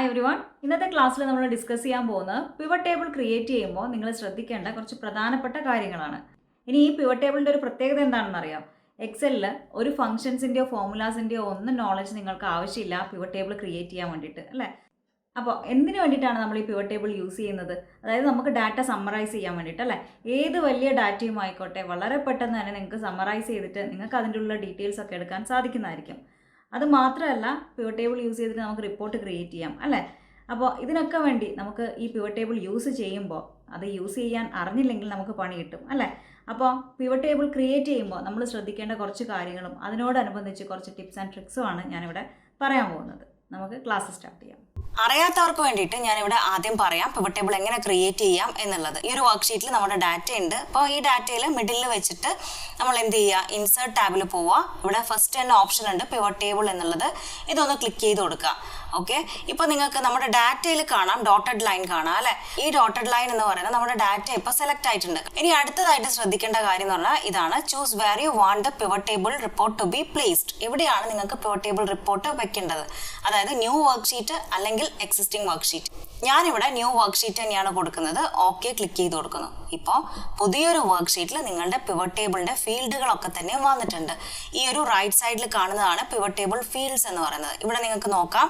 Hi everyone. ഇന്നത്തെ ക്ലാസ്സിൽ നമ്മൾ ഡിസ്കസ് ചെയ്യാൻ പോകുന്നത് പിവറ്റ് ടേബിൾ ക്രിയേറ്റ് ചെയ്യുമ്പോൾ നിങ്ങൾ ശ്രദ്ധിക്കേണ്ട കുറച്ച് പ്രധാനപ്പെട്ട കാര്യങ്ങളാണ്. ഇനി ഈ പിവറ്റ് ടേബിളിന്റെ ഒരു പ്രത്യേകത എന്താണെന്ന് അറിയാം. എക്സലിൽ ഒരു ഫംഗ്ഷൻസിന്റെയോ ഫോർമുലാസിന്റെയോ ഒന്നും നോളജ് നിങ്ങൾക്ക് ആവശ്യമില്ല പിവറ്റ് ടേബിൾ ക്രിയേറ്റ് ചെയ്യാൻ വേണ്ടിയിട്ട് അല്ലേ. അപ്പോൾ എന്തിനു വേണ്ടിയിട്ടാണ് നമ്മൾ ഈ പിവറ്റ് ടേബിൾ യൂസ് ചെയ്യുന്നത്? അതായത് നമുക്ക് ഡാറ്റ സമ്മറൈസ് ചെയ്യാൻ വേണ്ടിയിട്ട് അല്ലേ. ഏത് വലിയ ഡാറ്റയും ആയിക്കോട്ടെ വളരെ പെട്ടെന്ന് തന്നെ നിങ്ങൾക്ക് സമ്മറൈസ് ചെയ്തിട്ട് നിങ്ങൾക്ക് അതിൻ്റെ ഉള്ള ഡീറ്റെയിൽസ് ഒക്കെ എടുക്കാൻ സാധിക്കുന്നതായിരിക്കും. അത് മാത്രമല്ല പിവറ്റ് ടേബിൾ യൂസ് ചെയ്തിട്ട് നമുക്ക് റിപ്പോർട്ട് ക്രിയേറ്റ് ചെയ്യാം അല്ലേ. അപ്പോൾ ഇതിനൊക്കെ വേണ്ടി നമുക്ക് ഈ പിവറ്റ് ടേബിൾ യൂസ് ചെയ്യുമ്പോൾ അത് യൂസ് ചെയ്യാൻ അറിഞ്ഞില്ലെങ്കിൽ നമുക്ക് പണി കിട്ടും അല്ലേ. അപ്പോൾ പിവറ്റ് ടേബിൾ ക്രിയേറ്റ് ചെയ്യുമ്പോൾ നമ്മൾ ശ്രദ്ധിക്കേണ്ട കുറച്ച് കാര്യങ്ങളും അതിനോടനുബന്ധിച്ച് കുറച്ച് ടിപ്സ് ആൻഡ് ട്രിക്സുമാണ് ഞാനിവിടെ പറയാൻ പോകുന്നത്. നമുക്ക് ക്ലാസ് സ്റ്റാർട്ട് ചെയ്യാം. അറിയാത്തവർക്ക് വേണ്ടിയിട്ട് ഞാനിവിടെ ആദ്യം പറയാം പിവറ്റ് ടേബിൾ എങ്ങനെ ക്രിയേറ്റ് ചെയ്യാം എന്നുള്ളത്. ഈ ഒരു വർക്ക്ഷീറ്റിൽ നമ്മുടെ ഡാറ്റ ഉണ്ട്. അപ്പോൾ ഈ ഡാറ്റയിൽ മിഡിലിൽ വെച്ചിട്ട് നമ്മൾ എന്ത് ചെയ്യുക, ഇൻസേർട്ട് ടാബിൽ പോവുക. ഇവിടെ ഫസ്റ്റ് തന്നെ ഓപ്ഷൻ ഉണ്ട് പിവറ്റ് ടേബിൾ എന്നുള്ളത്. ഇതൊന്ന് ക്ലിക്ക് ചെയ്ത് കൊടുക്കുക. ഓക്കെ, ഇപ്പോൾ നിങ്ങൾക്ക് നമ്മുടെ ഡാറ്റയിൽ കാണാം ഡോട്ടഡ് ലൈൻ കാണാം അല്ലേ. ഈ ഡോട്ടഡ് ലൈൻ എന്ന് പറയുന്നത് നമ്മുടെ ഡാറ്റ ഇപ്പോൾ സെലക്ട് ആയിട്ടുണ്ട്. ഇനി അടുത്തതായിട്ട് ശ്രദ്ധിക്കേണ്ട കാര്യം എന്ന് പറഞ്ഞാൽ ഇതാണ്, choose where you want the pivot table report to be placed. എവിടെയാണ് നിങ്ങൾക്ക് പിവറ്റ് ടേബിൾ റിപ്പോർട്ട് വെക്കേണ്ടത്? അതായത് ന്യൂ വർക്ക്ഷീറ്റ് അല്ലെങ്കിൽ എക്സിസ്റ്റിംഗ് വർക്ക്ഷീറ്റ്. ഞാനിവിടെ ന്യൂ വർക്ക്ഷീറ്റ് തന്നെയാണ് കൊടുക്കുന്നത്. ഓക്കെ ക്ലിക്ക് ചെയ്ത് കൊടുക്കുന്നു. ഇപ്പോൾ പുതിയൊരു വർക്ക്ഷീറ്റിൽ നിങ്ങളുടെ പിവറ്റ് ടേബിളിന്റെ ഫീൽഡുകളൊക്കെ തന്നെ വന്നിട്ടുണ്ട്. ഈ ഒരു റൈറ്റ് സൈഡിൽ കാണുന്നതാണ് പിവറ്റ് ടേബിൾ ഫീൽഡ്സ് എന്ന് പറയുന്നത്. ഇവിടെ നിങ്ങൾക്ക് നോക്കാം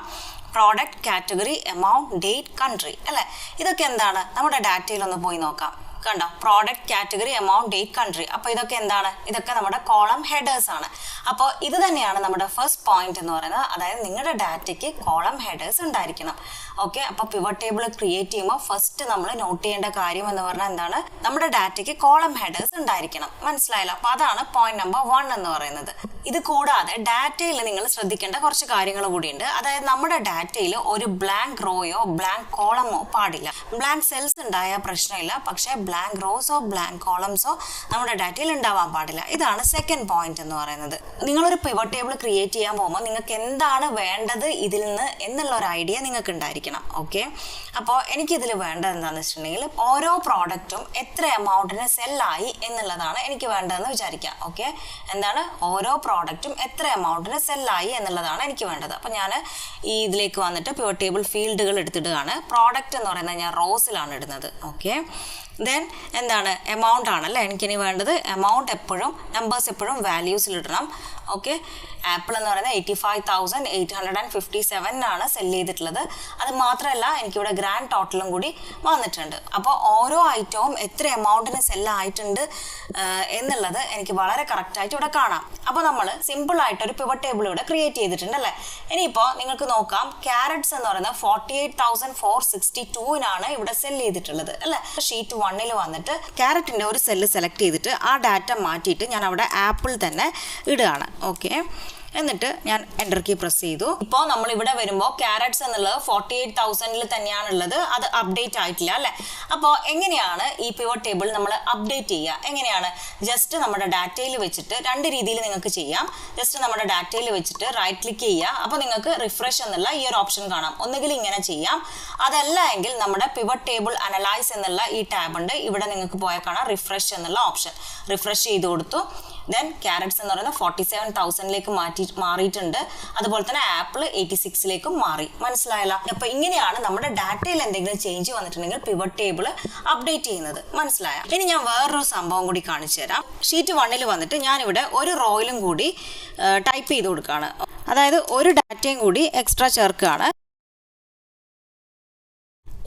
product, category, amount, date, country അല്ലേ. ഇതൊക്കെ എന്താണ്? നമ്മുടെ ഡാറ്റയിൽ ഒന്ന് പോയി നോക്കാം. കണ്ടോ, product, category, amount, date, country. അപ്പോൾ ഇതൊക്കെ എന്താണ്? ഇതൊക്കെ നമ്മുടെ കോളം ഹെഡേഴ്സ് ആണ്. അപ്പോൾ ഇത് തന്നെയാണ് നമ്മുടെ ഫസ്റ്റ് പോയിന്റ് എന്ന് പറയുന്നത്. അതായത് നിങ്ങളുടെ ഡാറ്റയ്ക്ക് കോളം ഹെഡേഴ്സ് ഉണ്ടായിരിക്കണം. ഓക്കെ, അപ്പോൾ പിവറ്റ് ടേബിൾ ക്രിയേറ്റ് ചെയ്യുമ്പോൾ ഫസ്റ്റ് നമ്മൾ നോട്ട് ചെയ്യേണ്ട കാര്യം എന്ന് പറഞ്ഞാൽ എന്താണ്? നമ്മുടെ ഡാറ്റയ്ക്ക് കോളം ഹെഡേഴ്സ് ഉണ്ടായിരിക്കണം. മനസ്സിലായല്ലോ? അപ്പോൾ അതാണ് പോയിന്റ് നമ്പർ 1 എന്ന് പറയുന്നത്. ഇത് കൂടാതെ ഡാറ്റയിൽ നിങ്ങൾ ശ്രദ്ധിക്കേണ്ട കുറച്ച് കാര്യങ്ങൾ കൂടിയുണ്ട്. അതായത് നമ്മുടെ ഡാറ്റയിൽ ഒരു ബ്ലാങ്ക് റോയോ ബ്ലാങ്ക് കോളമോ പാടില്ല. ബ്ലാങ്ക് സെൽസ് ഉണ്ടായാൽ പ്രശ്നമില്ല, പക്ഷേ ബ്ലാങ്ക് റോസോ ബ്ലാങ്ക് കോളംസോ നമ്മുടെ ഡാറ്റയിൽ ഉണ്ടാവാൻ പാടില്ല. ഇതാണ് സെക്കൻഡ് പോയിന്റ് എന്ന് പറയുന്നത്. നിങ്ങളൊരു പിവറ്റ് ടേബിൾ ക്രിയേറ്റ് ചെയ്യാൻ പോകുമ്പോൾ നിങ്ങൾക്ക് എന്താണ് വേണ്ടത് ഇതിൽ നിന്ന് എന്നുള്ള ഒരു ഐഡിയ നിങ്ങൾക്ക് ഉണ്ടായിരിക്കണം. ഓക്കെ, അപ്പോൾ എനിക്കിതിൽ വേണ്ടത് എന്താണെന്ന് വെച്ചിട്ടുണ്ടെങ്കിൽ ഓരോ പ്രോഡക്റ്റും എത്ര എമൗണ്ടിന് സെല്ലായി എന്നുള്ളതാണ് എനിക്ക് വേണ്ടതെന്ന് വിചാരിക്കാം. ഓക്കെ, എന്താണ്? ഓരോ പ്രോഡക്റ്റും എത്ര എമൗണ്ടിന് സെല്ലായി എന്നുള്ളതാണ് എനിക്ക് വേണ്ടത്. അപ്പോൾ ഞാൻ ഈ ഇതിലേക്ക് വന്നിട്ട് പിവറ്റ് ടേബിൾ ഫീൽഡുകൾ എടുത്തിടുകയാണ്. പ്രോഡക്റ്റ് എന്ന് പറയുന്നത് ഞാൻ റോസിലാണ് ഇടുന്നത്. ഓക്കെ, ദെൻ എന്താണ്? എമൗണ്ട് ആണല്ലേ എനിക്കിനി വേണ്ടത്. എമൗണ്ട് എപ്പോഴും നമ്പേഴ്സ് എപ്പോഴും വാല്യൂസിൽ ഇടണം. ഓക്കെ, ആപ്പിൾ എന്ന് പറയുന്നത് 85,857 സെല് ചെയ്തിട്ടുള്ളത്. അത് മാത്രമല്ല എനിക്കിവിടെ ഗ്രാൻഡ് ടോട്ടലും കൂടി വന്നിട്ടുണ്ട്. അപ്പോൾ ഓരോ ഐറ്റവും എത്ര എമൗണ്ടിന് സെല്ലായിട്ടുണ്ട് എന്നുള്ളത് എനിക്ക് വളരെ കറക്റ്റായിട്ട് ഇവിടെ കാണാം. അപ്പോൾ നമ്മൾ സിമ്പിളായിട്ട് ഒരു പിവറ്റ് ടേബിൾ ഇവിടെ ക്രിയേറ്റ് ചെയ്തിട്ടുണ്ട് അല്ലേ. ഇനിയിപ്പോൾ നിങ്ങൾക്ക് നോക്കാം ക്യാരറ്റ്സ് എന്ന് പറയുന്നത് 48,462 ഇവിടെ സെല് ചെയ്തിട്ടുള്ളത് അല്ലേ. ഷീറ്റ് 1 വന്നിട്ട് ക്യാരറ്റിൻ്റെ ഒരു സെല്ല് സെലക്ട് ചെയ്തിട്ട് ആ ഡാറ്റ മാറ്റിയിട്ട് ഞാൻ അവിടെ ആപ്പിൾ തന്നെ ഇടുകയാണ്. ഓക്കെ, എന്നിട്ട് ഞാൻ എൻ്റർ കീ പ്രസ് ചെയ്തു. ഇപ്പോൾ നമ്മൾ ഇവിടെ വരുമ്പോൾ ക്യാരറ്റ്സ് എന്നുള്ളത് 48,000 തന്നെയാണുള്ളത്. അത് അപ്ഡേറ്റ് ആയിട്ടില്ല അല്ലേ. അപ്പോൾ എങ്ങനെയാണ് ഈ പിവറ്റ് ടേബിൾ നമ്മൾ അപ്ഡേറ്റ് ചെയ്യുക? എങ്ങനെയാണ്? ജസ്റ്റ് നമ്മുടെ ഡാറ്റയിൽ വെച്ചിട്ട് രണ്ട് രീതിയിൽ നിങ്ങൾക്ക് ചെയ്യാം. ജസ്റ്റ് നമ്മുടെ ഡാറ്റയിൽ വെച്ചിട്ട് റൈറ്റ് ക്ലിക്ക് ചെയ്യുക. അപ്പോൾ നിങ്ങൾക്ക് റിഫ്രഷ് എന്നുള്ള ഈ ഒരു ഓപ്ഷൻ കാണാം. ഒന്നുകിൽ ഇങ്ങനെ ചെയ്യാം, അതല്ല എങ്കിൽ നമ്മുടെ പിവറ്റ് ടേബിൾ അനലൈസ് എന്നുള്ള ഈ ടാബ് ഉണ്ട്. ഇവിടെ നിങ്ങൾക്ക് പോയാൽ കാണാം റിഫ്രഷ് എന്നുള്ള ഓപ്ഷൻ. റിഫ്രഷ് ചെയ്ത് കൊടുത്തു. ദെൻ ക്യാരറ്റ്സ് എന്ന് പറയുന്നത് 47,000 മാറിയിട്ടുണ്ട്. അതുപോലെ തന്നെ ആപ്പിൾ 86 മാറി. മനസ്സിലായല്ലോ? അപ്പൊ ഇങ്ങനെയാണ് നമ്മുടെ ഡാറ്റയിൽ എന്തെങ്കിലും ചേഞ്ച് വന്നിട്ടുണ്ടെങ്കിൽ പിവറ്റ് ടേബിൾ അപ്ഡേറ്റ് ചെയ്യുന്നത്. മനസ്സിലായ? ഇനി ഞാൻ വേറൊരു സംഭവം കൂടി കാണിച്ചു തരാം. ഷീറ്റ് 1 വന്നിട്ട് ഞാനിവിടെ ഒരു റോയിലും കൂടി ടൈപ്പ് ചെയ്ത് കൊടുക്കുകയാണ്. അതായത് ഒരു ഡാറ്റയും കൂടി എക്സ്ട്രാ ചേർക്കുകയാണ്.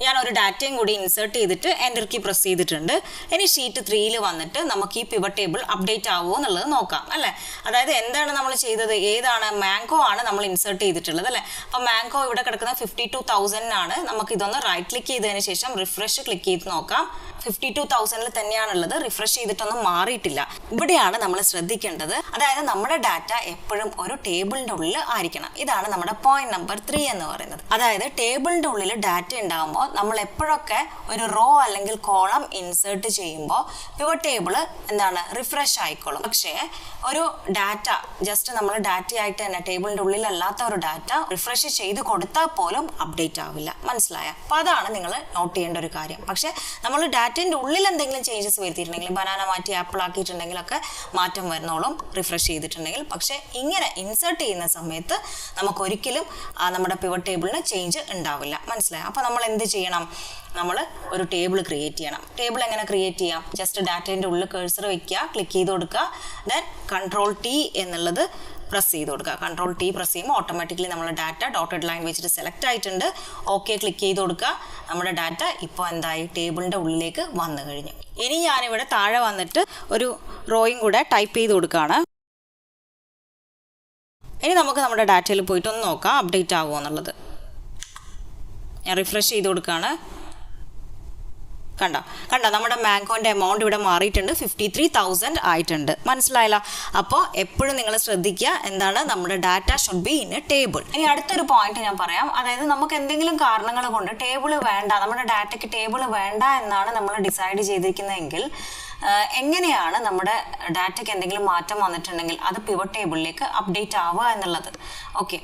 ഞാൻ ഒരു ഡാറ്റയും കൂടി ഇൻസേർട്ട് ചെയ്തിട്ട് എൻ്റർ കീ പ്രസ് ചെയ്തിട്ടുണ്ട്. ഇനി ഷീറ്റ് 3 വന്നിട്ട് നമുക്ക് ഈ പിവറ്റ് ടേബിൾ അപ്ഡേറ്റ് ആവുമോ എന്നുള്ളത് നോക്കാം അല്ലേ. അതായത് എന്താണ് നമ്മൾ ചെയ്തത്? ഏതാണ്? മാംഗോ ആണ് നമ്മൾ ഇൻസേർട്ട് ചെയ്തിട്ടുള്ളത് അല്ലേ. അപ്പോൾ മാംഗോ ഇവിടെ കിടക്കുന്ന 52,000 നമുക്ക് ഇതൊന്ന് റൈറ്റ് ക്ലിക്ക് ചെയ്തതിന് ശേഷം റിഫ്രഷ് ക്ലിക്ക് ചെയ്ത് നോക്കാം. 52,000 തന്നെയാണുള്ളത്. റിഫ്രഷ് ചെയ്തിട്ടൊന്നും മാറിയിട്ടില്ല. ഇവിടെയാണ് നമ്മൾ ശ്രദ്ധിക്കേണ്ടത്. അതായത് നമ്മുടെ ഡാറ്റ എപ്പോഴും ഒരു ടേബിളിൻ്റെ ഉള്ളിൽ ആയിരിക്കണം. ഇതാണ് നമ്മുടെ പോയിന്റ് നമ്പർ 3 എന്ന് പറയുന്നത്. അതായത് ടേബിളിൻ്റെ ഉള്ളിൽ ഡാറ്റ ഉണ്ടാകുമ്പോൾ നമ്മൾ എപ്പോഴൊക്കെ ഒരു റോ അല്ലെങ്കിൽ കോളം ഇൻസേർട്ട് ചെയ്യുമ്പോൾ പിവറ്റ് ടേബിൾ എന്താണ്? റിഫ്രഷ് ആയിക്കോളും. പക്ഷേ ഒരു ഡാറ്റ ജസ്റ്റ് നമ്മൾ ഡാറ്റ ആയിട്ട് തന്നെ ടേബിളിൻ്റെ ഉള്ളിലല്ലാത്ത ഒരു ഡാറ്റ റിഫ്രഷ് ചെയ്ത് കൊടുത്താൽ പോലും അപ്ഡേറ്റ് ആവില്ല. മനസ്സിലായ? അപ്പോൾ അതാണ് നിങ്ങൾ നോട്ട് ചെയ്യേണ്ട ഒരു കാര്യം. പക്ഷേ നമ്മൾ ഡാറ്റ ഡാറ്റേൻ്റെ ഉള്ളിൽ എന്തെങ്കിലും ചേഞ്ചസ് വരുത്തിയിട്ടുണ്ടെങ്കിൽ ബനാന മാറ്റി ആപ്പിൾ ആക്കിയിട്ടുണ്ടെങ്കിലൊക്കെ മാറ്റം വരുന്നോളും റിഫ്രഷ് ചെയ്തിട്ടുണ്ടെങ്കിൽ. പക്ഷേ ഇങ്ങനെ ഇൻസേർട്ട് ചെയ്യുന്ന സമയത്ത് നമുക്കൊരിക്കലും നമ്മുടെ പിവറ്റ് ടേബിളിന് ചേഞ്ച് ഉണ്ടാവില്ല. മനസ്സിലായോ? അപ്പോൾ നമ്മൾ എന്ത് ചെയ്യണം? നമ്മൾ ഒരു ടേബിൾ ക്രിയേറ്റ് ചെയ്യണം. ടേബിൾ എങ്ങനെ ക്രിയേറ്റ് ചെയ്യാം? ജസ്റ്റ് ഡാറ്റേൻ്റെ ഉള്ളിൽ കഴ്സർ വയ്ക്കുക, ക്ലിക്ക് ചെയ്ത് കൊടുക്കുക, ദെൻ Ctrl+T എന്നുള്ളത് പ്രസ് ചെയ്ത് കൊടുക്കുക. Ctrl+T പ്രസ് ചെയ്യുമ്പോൾ ഓട്ടോമാറ്റിക്കലി നമ്മുടെ ഡാറ്റ ഡോട്ടഡ് ലൈൻ വെച്ചിട്ട് സെലക്ട് ആയിട്ടുണ്ട്. ഓക്കെ ക്ലിക്ക് ചെയ്ത് കൊടുക്കുക. നമ്മുടെ ഡാറ്റ ഇപ്പോൾ എന്തായി? ടേബിളിൻ്റെ ഉള്ളിലേക്ക് വന്നു കഴിഞ്ഞു. ഇനി ഞാനിവിടെ താഴെ വന്നിട്ട് ഒരു റോയും കൂടെ ടൈപ്പ് ചെയ്ത് കൊടുക്കുകയാണ്. ഇനി നമുക്ക് നമ്മുടെ ഡാറ്റയിൽ പോയിട്ട് ഒന്ന് നോക്കാം അപ്ഡേറ്റ് ആകുമോ എന്നുള്ളത്. ഞാൻ റിഫ്രഷ് ചെയ്ത് കൊടുക്കുകയാണ്. കണ്ടോ നമ്മുടെ ബാങ്കോൻ്റെ എമൗണ്ട് ഇവിടെ മാറിയിട്ടുണ്ട്, 53,000 ആയിട്ടുണ്ട്. മനസ്സിലായല്ലോ? അപ്പോൾ എപ്പോഴും നിങ്ങൾ ശ്രദ്ധിക്കുക, എന്താണ് നമ്മുടെ data should be in A table. ഇനി അടുത്തൊരു പോയിന്റ് ഞാൻ പറയാം. അതായത് നമുക്ക് എന്തെങ്കിലും കാരണങ്ങൾ കൊണ്ട് ടേബിൾ വേണ്ട, നമ്മുടെ ഡാറ്റയ്ക്ക് ടേബിൾ വേണ്ട എന്നാണ് നമ്മൾ ഡിസൈഡ് ചെയ്തിരിക്കുന്നതെങ്കിൽ എങ്ങനെയാണ് നമ്മുടെ ഡാറ്റയ്ക്ക് എന്തെങ്കിലും മാറ്റം വന്നിട്ടുണ്ടെങ്കിൽ അത് പിവറ്റ് ടേബിളിലേക്ക് അപ്ഡേറ്റ് ആവുക എന്നുള്ളത്. ഓക്കെ,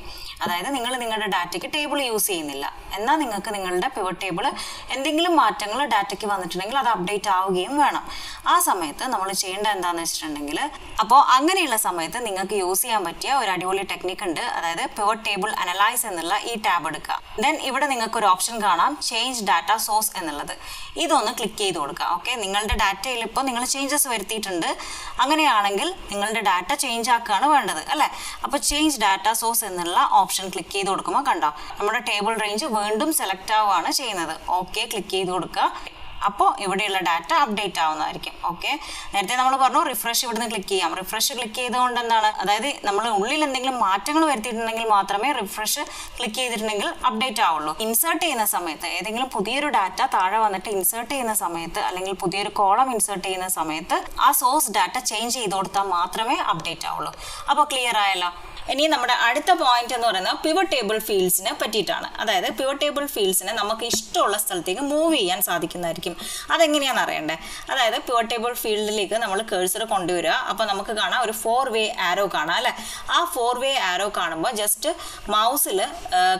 അതായത് നിങ്ങൾ നിങ്ങളുടെ ഡാറ്റയ്ക്ക് ടേബിൾ യൂസ് ചെയ്യുന്നില്ല, എന്നാൽ നിങ്ങൾക്ക് നിങ്ങളുടെ പിവറ്റ് ടേബിൾ എന്തെങ്കിലും മാറ്റങ്ങൾ ഡാറ്റയ്ക്ക് വന്നിട്ടുണ്ടെങ്കിൽ അത് അപ്ഡേറ്റ് ആവുകയും വേണം. ആ സമയത്ത് നമ്മൾ ചെയ്യേണ്ടത് എന്താണെന്ന് വെച്ചിട്ടുണ്ടെങ്കിൽ, അപ്പോൾ അങ്ങനെയുള്ള സമയത്ത് നിങ്ങൾക്ക് യൂസ് ചെയ്യാൻ പറ്റിയ ഒരു അടിപൊളി ടെക്നിക്ക് ഉണ്ട്. അതായത് പിവറ്റ് ടേബിൾ അനലൈസ് എന്നുള്ള ഈ ടാബ് എടുക്കുക. ദെൻ ഇവിടെ നിങ്ങൾക്ക് ഒരു ഓപ്ഷൻ കാണാം, ചേഞ്ച് ഡാറ്റ സോഴ്സ് എന്നുള്ളത്. ഇതൊന്ന് ക്ലിക്ക് ചെയ്ത് കൊടുക്കുക. ഓക്കെ, നിങ്ങളുടെ ഡാറ്റയിൽ ഇപ്പോൾ നിങ്ങൾ ചേഞ്ചസ് വരുത്തിയിട്ടുണ്ട്. അങ്ങനെയാണെങ്കിൽ നിങ്ങളുടെ ഡാറ്റ ചേഞ്ച് ആക്കുകയാണ് വേണ്ടത് അല്ലേ? അപ്പോൾ ചേഞ്ച് ഡാറ്റ സോഴ്സ് എന്നുള്ള ഓപ്ഷൻ ക്ലിക്ക് ചെയ്ത് കൊടുക്കുമ്പോൾ കണ്ടോ നമ്മുടെ ടേബിൾ റേഞ്ച് വീണ്ടും സെലക്ട് ആവുകയാണ് ചെയ്യുന്നത്. ഓക്കെ ക്ലിക്ക് ചെയ്ത് കൊടുക്കുക. അപ്പോൾ ഇവിടെയുള്ള ഡാറ്റ അപ്ഡേറ്റ് ആവുന്നതായിരിക്കും. ഓക്കെ, നേരത്തെ നമ്മൾ പറഞ്ഞു റിഫ്രഷ് ഇവിടുന്ന് ക്ലിക്ക് ചെയ്യാം. റിഫ്രഷ് ക്ലിക്ക് ചെയ്തുകൊണ്ട് എന്താണ്, അതായത് നമ്മൾ ഉള്ളിൽ എന്തെങ്കിലും മാറ്റങ്ങൾ വരുത്തിയിട്ടുണ്ടെങ്കിൽ മാത്രമേ റിഫ്രഷ് ക്ലിക്ക് ചെയ്തിട്ടുണ്ടെങ്കിൽ അപ്ഡേറ്റ് ആവുള്ളൂ. ഇൻസേർട്ട് ചെയ്യുന്ന സമയത്ത് ഏതെങ്കിലും പുതിയൊരു ഡാറ്റ താഴെ വന്നിട്ട് ഇൻസേർട്ട് ചെയ്യുന്ന സമയത്ത് അല്ലെങ്കിൽ പുതിയൊരു കോളം ഇൻസേർട്ട് ചെയ്യുന്ന സമയത്ത് ആ സോഴ്സ് ഡാറ്റ ചേഞ്ച് ചെയ്ത് കൊടുത്താൽ മാത്രമേ അപ്ഡേറ്റ് ആവുള്ളൂ. അപ്പോൾ ക്ലിയർ ആയല്ലോ? ഇനി നമ്മുടെ അടുത്ത പോയിന്റ് എന്ന് പറയുന്നത് പിവറ്റ് ടേബിൾ ഫീൽഡ്സിനെ പറ്റിയിട്ടാണ്. അതായത് പിവറ്റ് ടേബിൾ ഫീൽഡ്സിനെ നമുക്ക് ഇഷ്ടമുള്ള സ്ഥലത്തേക്ക് മൂവ് ചെയ്യാൻ സാധിക്കുന്നതായിരിക്കും. അതെങ്ങനെയാണെന്ന് അറിയണ്ടേ? അതായത് പിവറ്റ് ടേബിൾ ഫീൽഡിലേക്ക് നമ്മൾ കഴ്സർ കൊണ്ടുവരിക. അപ്പോൾ നമുക്ക് കാണാം ഒരു 4-way ആരോ കാണാം അല്ലേ? ആ 4-way ആരോ കാണുമ്പോൾ ജസ്റ്റ് മൗസിൽ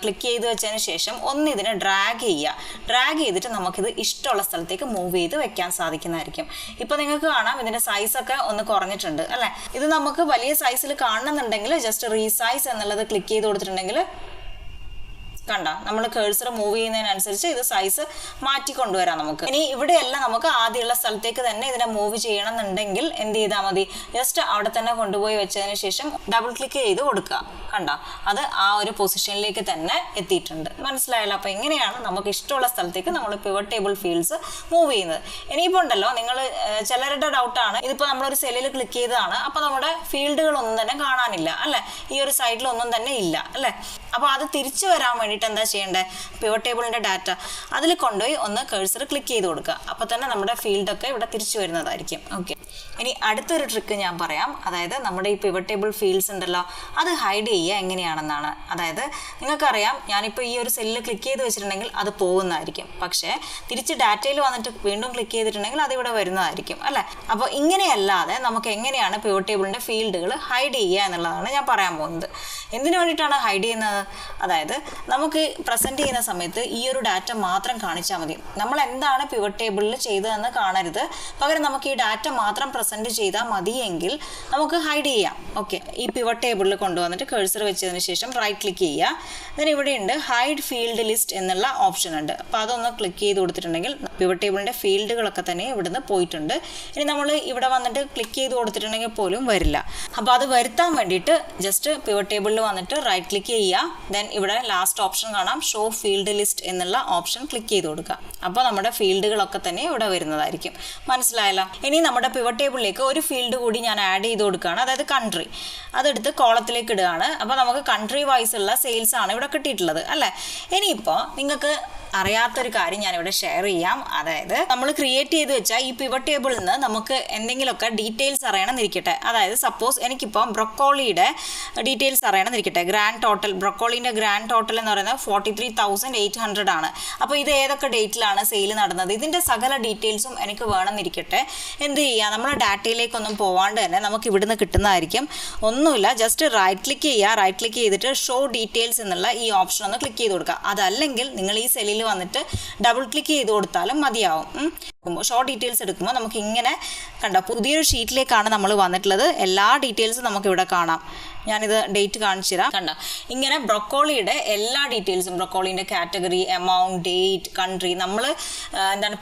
ക്ലിക്ക് ചെയ്ത് വെച്ചതിന് ശേഷം ഒന്ന് ഇതിനെ ഡ്രാഗ് ചെയ്യുക. ഡ്രാഗ് ചെയ്തിട്ട് നമുക്കിത് ഇഷ്ടമുള്ള സ്ഥലത്തേക്ക് മൂവ് ചെയ്ത് വെക്കാൻ സാധിക്കുന്നതായിരിക്കും. ഇപ്പോൾ നിങ്ങൾക്ക് കാണാം ഇതിൻ്റെ സൈസൊക്കെ ഒന്ന് കുറഞ്ഞിട്ടുണ്ട് അല്ലേ? ഇത് നമുക്ക് വലിയ സൈസിൽ കാണണമെന്നുണ്ടെങ്കിൽ ജസ്റ്റ് റീസൈസ് എന്നുള്ളത് ക്ലിക്ക് ചെയ്ത് കൊടുത്തിട്ടുണ്ടെങ്കിൽ കണ്ട നമ്മൾ കഴ്സർ മൂവ് ചെയ്യുന്നതിനനുസരിച്ച് ഇത് സൈസ് മാറ്റി കൊണ്ടുവരാം നമുക്ക്. ഇനി ഇവിടെയല്ല നമുക്ക് ആദ്യമുള്ള സ്ഥലത്തേക്ക് തന്നെ ഇതിനെ മൂവ് ചെയ്യണം എന്നുണ്ടെങ്കിൽ എന്ത് ചെയ്താൽ മതി? ജസ്റ്റ് അവിടെ തന്നെ കൊണ്ടുപോയി വെച്ചതിന് ശേഷം ഡബിൾ ക്ലിക്ക് ചെയ്ത് കൊടുക്കുക. കണ്ട അത് ആ ഒരു പൊസിഷനിലേക്ക് തന്നെ എത്തിയിട്ടുണ്ട്. മനസ്സിലായല്ലോ? അപ്പോൾ എങ്ങനെയാണ് നമുക്ക് ഇഷ്ടമുള്ള സ്ഥലത്തേക്ക് നമ്മൾ പിവറ്റ് ടേബിൾ ഫീൽഡ്സ് മൂവ് ചെയ്യുന്നത്. ഇനിയിപ്പോൾ ഉണ്ടല്ലോ നിങ്ങൾ ചിലരുടെ ഡൗട്ടാണ്, ഇതിപ്പോൾ നമ്മളൊരു സെല്ലിൽ ക്ലിക്ക് ചെയ്തതാണ്, അപ്പോൾ നമ്മുടെ ഫീൽഡുകളൊന്നും തന്നെ കാണാനില്ല അല്ലേ? ഈ ഒരു സൈഡിലൊന്നും തന്നെ ഇല്ല അല്ലേ? അപ്പോൾ അത് തിരിച്ചു വരാൻ വേണ്ടിയിട്ട് എന്താ ചെയ്യേണ്ടത്? പിവറ്റ് ടേബിളിൻ്റെ ഡാറ്റ അതിൽ കൊണ്ടുപോയി ഒന്ന് കഴ്സർ ക്ലിക്ക് ചെയ്ത് കൊടുക്കുക. അപ്പോൾ തന്നെ നമ്മുടെ ഫീൽഡൊക്കെ ഇവിടെ തിരിച്ചു വരുന്നതായിരിക്കും. ഓക്കെ, ഇനി അടുത്തൊരു ട്രിക്ക് ഞാൻ പറയാം. അതായത് നമ്മുടെ ഈ പിവറ്റ് ടേബിൾ ഫീൽഡ്സ് ഉണ്ടല്ലോ അത് ഹൈഡ് ചെയ്യുക എങ്ങനെയാണെന്നാണ്. അതായത് നിങ്ങൾക്കറിയാം ഞാനിപ്പോൾ ഈ ഒരു സെല്ലിൽ ക്ലിക്ക് ചെയ്ത് വെച്ചിട്ടുണ്ടെങ്കിൽ അത് പോകുന്നതായിരിക്കും. പക്ഷേ തിരിച്ച് ഡാറ്റയിൽ വന്നിട്ട് വീണ്ടും ക്ലിക്ക് ചെയ്തിട്ടുണ്ടെങ്കിൽ അതിവിടെ വരുന്നതായിരിക്കും അല്ലേ? അപ്പോൾ ഇങ്ങനെയല്ലാതെ നമുക്ക് എങ്ങനെയാണ് പിവറ്റ് ടേബിളിൻ്റെ ഫീൽഡുകൾ ഹൈഡ് ചെയ്യുക എന്നുള്ളതാണ് ഞാൻ പറയാൻ പോകുന്നത്. എന്തിനു വേണ്ടിയിട്ടാണ് ഹൈഡ് ചെയ്യുന്നത്? അതായത് നമുക്ക് പ്രസൻറ്റ് ചെയ്യുന്ന സമയത്ത് ഈ ഒരു ഡാറ്റ മാത്രം കാണിച്ചാൽ മതി. നമ്മൾ എന്താണ് പിവറ്റ് ടേബിളിൽ ചെയ്തതെന്ന് കാണരുത്. പകരം നമുക്ക് ഈ ഡാറ്റ മാത്രം പ്രസൻറ്റ് ചെയ്താൽ മതിയെങ്കിൽ നമുക്ക് ഹൈഡ് ചെയ്യാം. ഓക്കെ, ഈ പിവറ്റ് ടേബിളിൽ കൊണ്ടുവന്നിട്ട് കഴ്സർ വെച്ചതിന് ശേഷം റൈറ്റ് ക്ലിക്ക് ചെയ്യുക. അതിന് ഇവിടെയുണ്ട് ഹൈഡ് ഫീൽഡ് ലിസ്റ്റ് എന്നുള്ള ഓപ്ഷൻ ഉണ്ട്. അപ്പോൾ അതൊന്ന് ക്ലിക്ക് ചെയ്ത് കൊടുത്തിട്ടുണ്ടെങ്കിൽ പിവറ്റ് ടേബിളിൻ്റെ ഫീൽഡുകളൊക്കെ തന്നെ ഇവിടുന്ന് പോയിട്ടുണ്ട്. ഇനി നമ്മൾ ഇവിടെ വന്നിട്ട് ക്ലിക്ക് ചെയ്ത് കൊടുത്തിട്ടുണ്ടെങ്കിൽ പോലും വരില്ല. അപ്പോൾ അത് വരുത്താൻ വേണ്ടിയിട്ട് ജസ്റ്റ് പിവറ്റ് ടേബിളിൽ വന്നിട്ട് റൈറ്റ് ക്ലിക്ക് ചെയ്യുക. ദെൻ ഇവിടെ ലാസ്റ്റ് ഓപ്ഷൻ കാണാം ഷോ ഫീൽഡ് ലിസ്റ്റ് എന്നുള്ള ഓപ്ഷൻ ക്ലിക്ക് ചെയ്ത് കൊടുക്കുക. അപ്പോൾ നമ്മുടെ ഫീൽഡുകളൊക്കെ തന്നെ ഇവിടെ വരുന്നതായിരിക്കും. മനസ്സിലായല്ലോ? ഇനി നമ്മുടെ പിവറ്റ് ടേബിളിലേക്ക് ഒരു ഫീൽഡ് കൂടി ഞാൻ ആഡ് ചെയ്ത് കൊടുക്കുകയാണ്. അതായത് കൺട്രി, അതെടുത്ത് കോളത്തിലേക്ക് ഇടുകയാണ്. അപ്പോൾ നമുക്ക് കൺട്രി വൈസ് ഉള്ള സെയിൽസ് ആണ് ഇവിടെ കിട്ടിയിട്ടുള്ളത് അല്ലേ? ഇനിയിപ്പോൾ നിങ്ങൾക്ക് അറിയാത്തൊരു കാര്യം ഞാനിവിടെ ഷെയർ ചെയ്യാം. അതായത് നമ്മൾ ക്രിയേറ്റ് ചെയ്ത് വെച്ചാൽ ഈ പിവറ്റ് ടേബിളിൽ നിന്ന് നമുക്ക് എന്തെങ്കിലുമൊക്കെ ഡീറ്റെയിൽസ് അറിയണമെന്നിരിക്കട്ടെ. അതായത് സപ്പോസ് എനിക്കിപ്പോൾ ബ്രൊക്കോളിയുടെ ഡീറ്റെയിൽസ് അറിയണമെന്നിരിക്കട്ടെ. ഗ്രാൻഡ് ടോട്ടൽ ബ്രൊക്കോളിൻ്റെ ഗ്രാൻഡ് ടോട്ടൽ എന്ന് പറയുന്നത് 43,800 ആണ്. അപ്പോൾ ഇത് ഏതൊക്കെ ഡേറ്റിലാണ് സെയിൽ നടന്നത്, ഇതിൻ്റെ സകല ഡീറ്റെയിൽസും എനിക്ക് വേണമെന്നിരിക്കട്ടെ. എന്ത് ചെയ്യുക? നമ്മുടെ ഡാറ്റയിലേക്കൊന്നും പോവാണ്ട് തന്നെ നമുക്ക് ഇവിടുന്ന് കിട്ടുന്നതായിരിക്കും. ഒന്നുമില്ല, ജസ്റ്റ് റൈറ്റ് ക്ലിക്ക് ചെയ്യുക. റൈറ്റ് ക്ലിക്ക് ചെയ്തിട്ട് ഷോ ഡീറ്റെയിൽസ് എന്നുള്ള ഈ ഓപ്ഷൻ ഒന്ന് ക്ലിക്ക് ചെയ്ത് കൊടുക്കുക. അതല്ലെങ്കിൽ നിങ്ങൾ ഈ സെല്ലിൽ വന്നിട്ട് ഡബിൾ ക്ലിക്ക് ചെയ്ത് കൊടുത്താലും മതിയാവും. ഷോർട്ട് ഡീറ്റെയിൽസ് എടുക്കുമ്പോൾ നമുക്ക് ഇങ്ങനെ കണ്ടോ പുതിയൊരു ഷീറ്റിലേക്കാണ് നമ്മൾ വന്നിട്ടുള്ളത്. എല്ലാ ഡീറ്റെയിൽസും നമുക്കിവിടെ കാണാം. ഞാനിത് ഡേറ്റ് കാണിച്ചു തരാം. കണ്ടോ ഇങ്ങനെ ബ്രൊക്കോളിയുടെ എല്ലാ ഡീറ്റെയിൽസും, ബ്രൊക്കോളിൻ്റെ കാറ്റഗറി, എമൗണ്ട്, ഡേറ്റ്, കൺട്രി, നമ്മൾ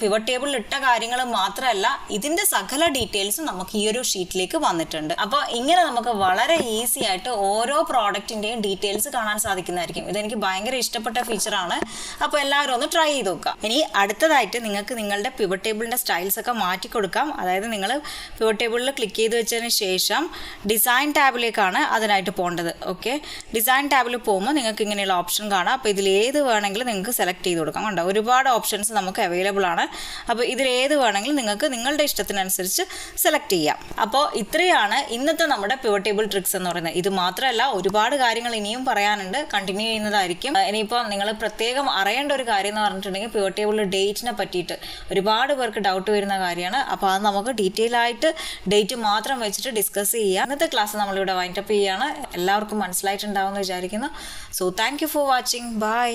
പിവറ്റ് ടേബിളിൽ ഇട്ട കാര്യങ്ങൾ മാത്രമല്ല ഇതിൻ്റെ സകല ഡീറ്റെയിൽസും നമുക്ക് ഈ ഒരു ഷീറ്റിലേക്ക് വന്നിട്ടുണ്ട്. അപ്പോൾ ഇങ്ങനെ നമുക്ക് വളരെ ഈസി ആയിട്ട് ഓരോ പ്രോഡക്റ്റിൻ്റെയും ഡീറ്റെയിൽസ് കാണാൻ സാധിക്കുന്നതായിരിക്കും. ഇതെനിക്ക് ഭയങ്കര ഇഷ്ടപ്പെട്ട ഫീച്ചറാണ്. അപ്പോൾ എല്ലാവരും ഒന്ന് ട്രൈ ചെയ്ത് നോക്കാം. ഇനി അടുത്തതായിട്ട് നിങ്ങൾക്ക് നിങ്ങളുടെ പിവറ്റ് ടേബിളിൻ്റെ സ്റ്റൈൽസ് ഒക്കെ മാറ്റി കൊടുക്കാം. അതായത് നിങ്ങൾ പിവറ്റ് ടേബിളിൽ ക്ലിക്ക് ചെയ്ത് വെച്ചതിന് ശേഷം ഡിസൈൻ ടാബിലേക്കാണ് അതിനായിട്ട് പോകേണ്ടത്. ഓക്കെ, ഡിസൈൻ ടാബിൽ പോകുമ്പോൾ നിങ്ങൾക്ക് ഇങ്ങനെയുള്ള ഓപ്ഷൻ കാണാം. അപ്പോൾ ഇതിലേത് വേണമെങ്കിലും നിങ്ങൾക്ക് സെലക്ട് ചെയ്ത് കൊടുക്കാം. കണ്ടോ ഒരുപാട് ഓപ്ഷൻസ് നമുക്ക് അവൈലബിൾ ആണ്. അപ്പോൾ ഇതിലേത് വേണമെങ്കിലും നിങ്ങൾക്ക് നിങ്ങളുടെ ഇഷ്ടത്തിനനുസരിച്ച് സെലക്ട് ചെയ്യാം. അപ്പോൾ ഇത്രയാണ് ഇന്നത്തെ നമ്മുടെ പിവറ്റ് ടേബിൾ ട്രിക്സ് എന്ന് പറയുന്നത്. ഇത് മാത്രമല്ല ഒരുപാട് കാര്യങ്ങൾ ഇനിയും പറയാനുണ്ട്, കണ്ടിന്യൂ ചെയ്യുന്നതായിരിക്കും. ഇനിയിപ്പോൾ നിങ്ങൾ പ്രത്യേകം അറിയേണ്ട ഒരു കാര്യം എന്ന് പറഞ്ഞിട്ടുണ്ടെങ്കിൽ പിവറ്റ് ടേബിളിൽ ഡേറ്റിനെ പറ്റിയിട്ട് ഒരുപാട് പേർക്ക് ഡൗട്ട് വരുന്ന കാര്യമാണ്. അപ്പോൾ അത് നമുക്ക് ഡീറ്റെയിൽ ആയിട്ട് ഡേറ്റ് മാത്രം വെച്ചിട്ട് ഡിസ്കസ് ചെയ്യാം. ഇന്നത്തെ ക്ലാസ് നമ്മളിവിടെ വൈൻഡപ്പ് ചെയ്യുകയാണ്. എല്ലാവർക്കും മനസ്സിലായിട്ടുണ്ടാവുമെന്ന് വിചാരിക്കുന്നു. So thank you for watching. By.